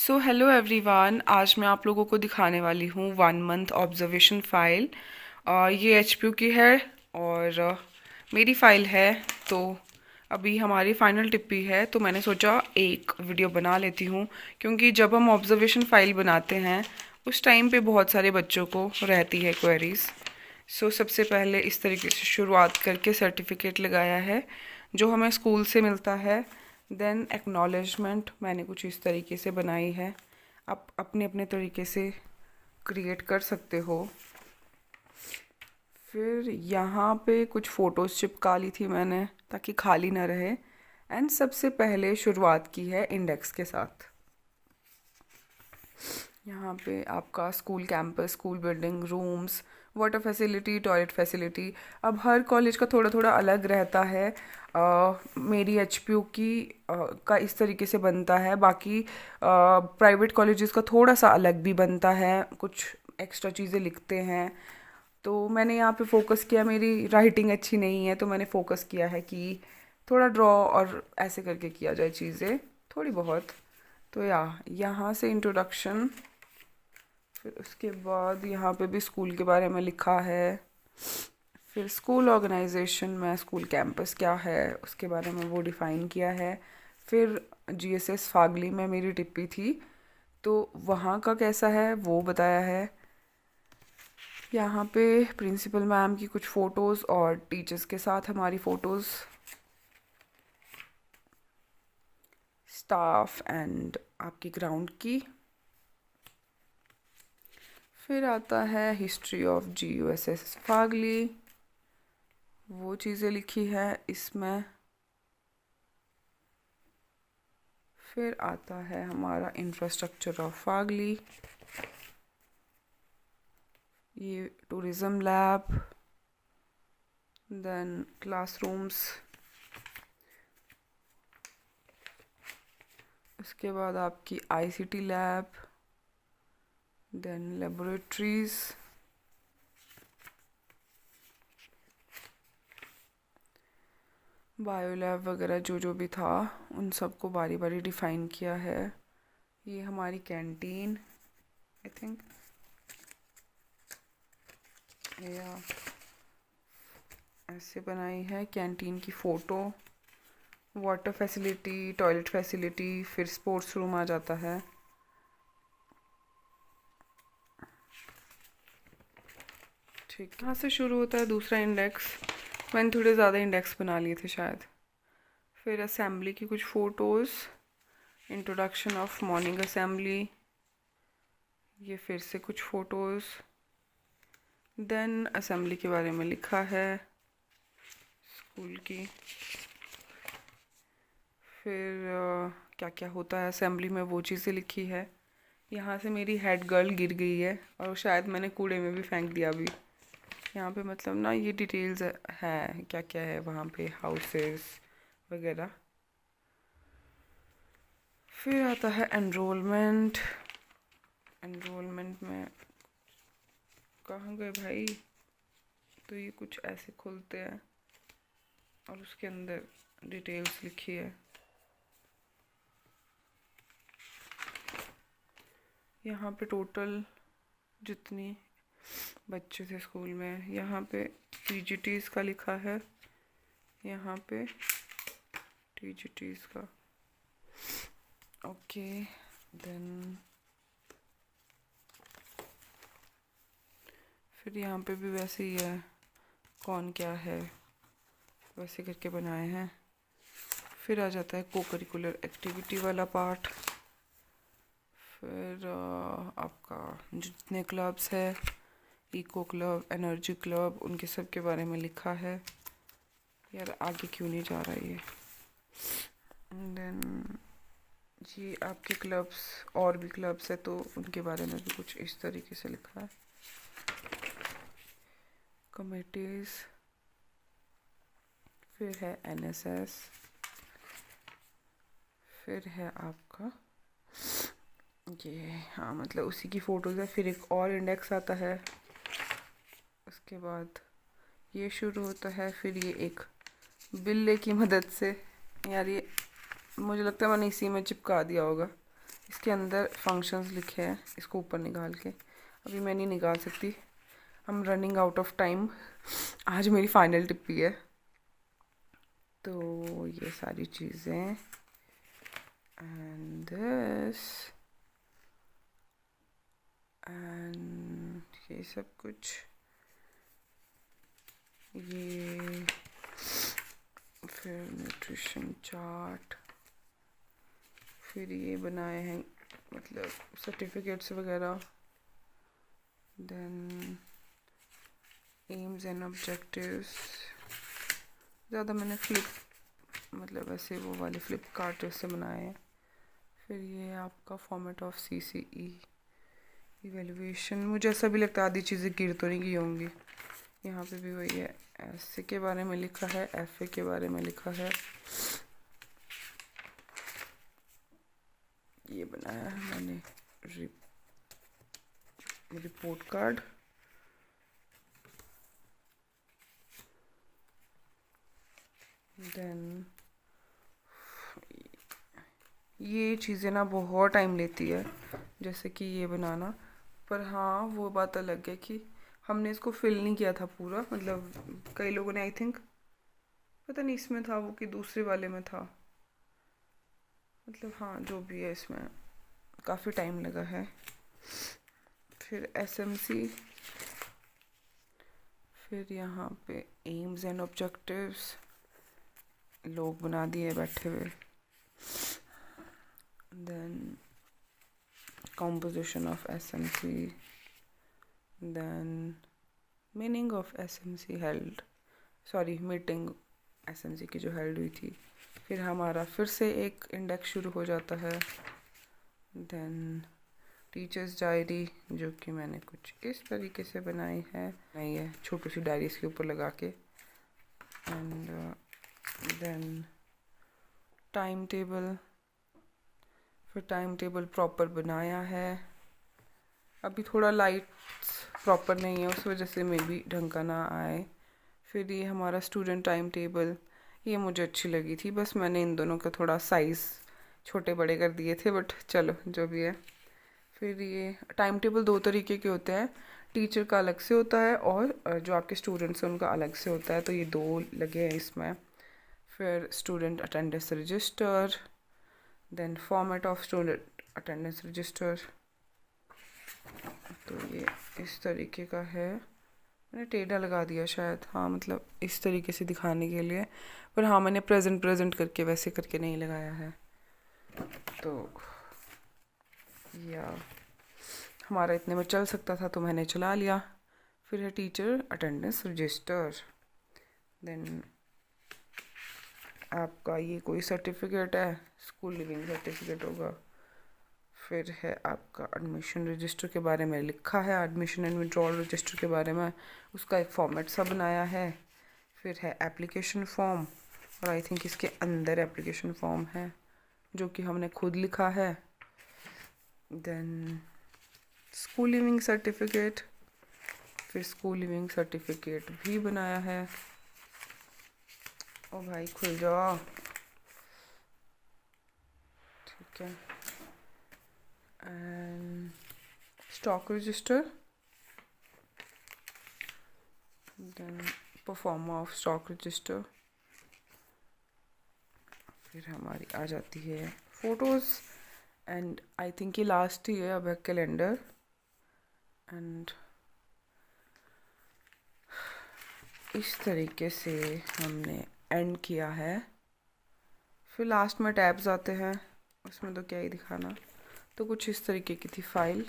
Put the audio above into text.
So hello everyone, आज मैं आप लोगों को दिखाने वाली हूँ 1 मंथ ऑब्जर्वेशन फ़ाइल। ये एचपीयू की है और मेरी फ़ाइल है। तो अभी हमारी फाइनल टिप्पी है, तो मैंने सोचा एक वीडियो बना लेती हूँ, क्योंकि जब हम ऑब्जर्वेशन फ़ाइल बनाते हैं उस टाइम पे बहुत सारे बच्चों को रहती है क्वेरीज़। सो सबसे पहले इस तरीके से शुरुआत करके सर्टिफिकेट लगाया है जो हमें स्कूल से मिलता है। देन एक्नॉलेजमेंट मैंने कुछ इस तरीके से बनाई है, आप अपने अपने तरीके से क्रिएट कर सकते हो। फिर यहाँ पे कुछ फ़ोटोज़ चिपका ली थी मैंने ताकि खाली ना रहे। एंड सबसे पहले शुरुआत की है इंडेक्स के साथ। यहाँ पे आपका school campus, school building, rooms, water facility, toilet facility. अब हर कॉलेज का थोड़ा थोड़ा अलग रहता है। मेरी एचपीयू की का इस तरीके से बनता है, बाकी प्राइवेट कॉलेजेस का थोड़ा सा अलग भी बनता है, कुछ एक्स्ट्रा चीज़ें लिखते हैं। तो मैंने यहाँ पे फोकस किया, मेरी राइटिंग अच्छी नहीं है तो मैंने फोकस किया है कि थोड़ा ड्रॉ और ऐसे करके किया जाए चीज़ें थोड़ी बहुत। तो यहाँ से इंट्रोडक्शन, फिर उसके बाद यहाँ पे भी स्कूल के बारे में लिखा है। फिर स्कूल ऑर्गेनाइजेशन में स्कूल कैंपस क्या है उसके बारे में वो डिफ़ाइन किया है। फिर जीएसएस फागली में मेरी टिप्पी थी तो वहाँ का कैसा है वो बताया है। यहाँ पे प्रिंसिपल मैम की कुछ फ़ोटोज़ और टीचर्स के साथ हमारी फ़ोटोज़, स्टाफ एंड आपकी ग्राउंड की। फिर आता है हिस्ट्री ऑफ जीयूएसएस फागली, वो चीज़ें लिखी है इसमें। फिर आता है हमारा इंफ्रास्ट्रक्चर ऑफ फागली, ये टूरिज़म लैब, देन क्लासरूम्स, उसके बाद आपकी ICT lab, then laboratories, bio lab वगैरह जो जो भी था उन सबको बारी बारी डिफ़ाइन किया है। ये हमारी कैंटीन आई थिंक, या ऐसे बनाई है कैंटीन की photo. Water facility, toilet facility, फिर स्पोर्ट्स रूम आ जाता है। ठीक, यहाँ से शुरू होता है दूसरा इंडेक्स। मैंने थोड़े ज़्यादा इंडेक्स बना लिए थे शायद। फिर असेंबली की कुछ photos, introduction of morning assembly, ये फिर से कुछ फ़ोटोज़। देन असेंबली के बारे में लिखा है स्कूल की। फिर क्या क्या होता है असेंबली में वो चीज़ें लिखी है। यहाँ से मेरी हेड गर्ल गिर गई है और शायद मैंने कूड़े में भी फेंक दिया अभी। यहाँ पे मतलब ना ये डिटेल्स है क्या क्या है वहाँ पे, हाउसेस वगैरह। फिर आता है एनरोलमेंट। एनरोलमेंट में कहाँ गए भाई, तो ये कुछ ऐसे खुलते हैं और उसके अंदर डिटेल्स लिखी है। यहाँ पे टोटल जितनी बच्चे थे स्कूल में, यहाँ पे टीजीटीज़ का लिखा है, यहाँ पे टीजीटीज़ का। ओके, देन फिर यहाँ पे भी वैसे ही है, कौन क्या है वैसे करके बनाए हैं। फिर आ जाता है को करिकुलर एक्टिविटी वाला पार्ट। फिर आपका जितने क्लब्स है, इको क्लब, एनर्जी क्लब, उनके सब के बारे में लिखा है। यार आगे क्यों नहीं जा रहा ये। देन ये आपके क्लब्स और भी क्लब्स है तो उनके बारे में भी कुछ इस तरीके से लिखा है। कमिटीज़, फिर है एनएसएस, फिर है आपका ये, हाँ मतलब उसी की फ़ोटोज़ है। फिर एक और इंडेक्स आता है, उसके बाद ये शुरू होता है। फिर ये एक बिल्ले की मदद से, यार ये मुझे लगता है मैंने इसी में चिपका दिया होगा, इसके अंदर फंक्शंस लिखे हैं, इसको ऊपर निकाल के अभी मैं नहीं निकाल सकती, I am running out of time. आज मेरी फाइनल टिप्पी है। तो ये सारी चीज़ें एंड दिस एंड ये सब कुछ, ये फिर न्यूट्रिशन चार्ट, फिर ये बनाए हैं मतलब सर्टिफिकेट्स वगैरह, देन एम्स एंड ऑब्जेक्टिव्स। ज़्यादा मैंने मतलब ऐसे वो वाले फ्लिपकार्ट से बनाए हैं। फिर ये आपका फॉर्मेट ऑफ CCE इवेल्युएशन। मुझे ऐसा भी लगता है आधी चीज़ें गिर तो नहीं गई होंगी। यहाँ पे भी वही है, ऐसे के बारे में लिखा है, FA के बारे में लिखा है। ये बनाया है मैंने रिपोर्ट कार्ड। देन ये चीज़ें ना बहुत टाइम लेती है, जैसे कि ये बनाना। पर हाँ वो बात अलग है कि हमने इसको फिल नहीं किया था पूरा, मतलब कई लोगों ने, आई थिंक पता नहीं इसमें था वो कि दूसरे वाले में था, मतलब हाँ जो भी है इसमें काफ़ी टाइम लगा है। फिर SMC, फिर यहाँ पे एम्स एंड ऑब्जेक्टिव्स लोग बना दिए बैठे हुए। Then composition of SMC, then meaning of SMC held, sorry meeting SMC की जो हेल्ड हुई थी। फिर हमारा फिर से एक इंडेक्स शुरू हो जाता है। देन टीचर्स डायरी, जो कि मैंने कुछ इस तरीके से बनाई है, नहीं है छोटी सी डायरी इसके ऊपर लगा के। एंड देन टाइम टेबल, फिर टाइम टेबल प्रॉपर बनाया है। अभी थोड़ा लाइट्स प्रॉपर नहीं है, उस वजह से मे बी ढंग का ना आए। फिर ये हमारा स्टूडेंट टाइम टेबल, ये मुझे अच्छी लगी थी, बस मैंने इन दोनों का थोड़ा साइज़ छोटे बड़े कर दिए थे, बट चलो जो भी है। फिर ये टाइम टेबल 2 तरीके के होते हैं, टीचर का अलग से होता है और जो आपके स्टूडेंट्स हैं उनका अलग से होता है, तो ये 2 लगे हैं इसमें। फिर student attendance register, then format of student attendance register. तो ये इस तरीके का है, मैंने टेढ़ा लगा दिया शायद, हाँ मतलब इस तरीके से दिखाने के लिए, पर हाँ मैंने प्रेजेंट करके वैसे करके नहीं लगाया है। तो या हमारा इतने में चल सकता था तो मैंने चला लिया। फिर है टीचर अटेंडेंस रजिस्टर, देन आपका ये कोई सर्टिफिकेट है, स्कूल लिविंग सर्टिफिकेट होगा। फिर है आपका एडमिशन रजिस्टर के बारे में लिखा है, एडमिशन एंड विड्रॉल रजिस्टर के बारे में, उसका एक फॉर्मेट सा बनाया है। फिर है एप्लीकेशन फॉर्म, और आई थिंक इसके अंदर एप्लीकेशन फॉर्म है जो कि हमने खुद लिखा है। देन स्कूल लिविंग सर्टिफिकेट, फिर स्कूल लिविंग सर्टिफिकेट भी बनाया है। ओ भाई खुल जाओ, ठीक है। And stock register, then proforma of stock register. फिर हमारी आ जाती है फोटोज़, एंड आई थिंक ये लास्ट ही है, अब है कैलेंडर। एंड इस तरीके से हमने एंड किया है। फिर लास्ट में टैब्स आते हैं, उसमें तो क्या ही दिखाना। तो कुछ इस तरीके की थी फाइल।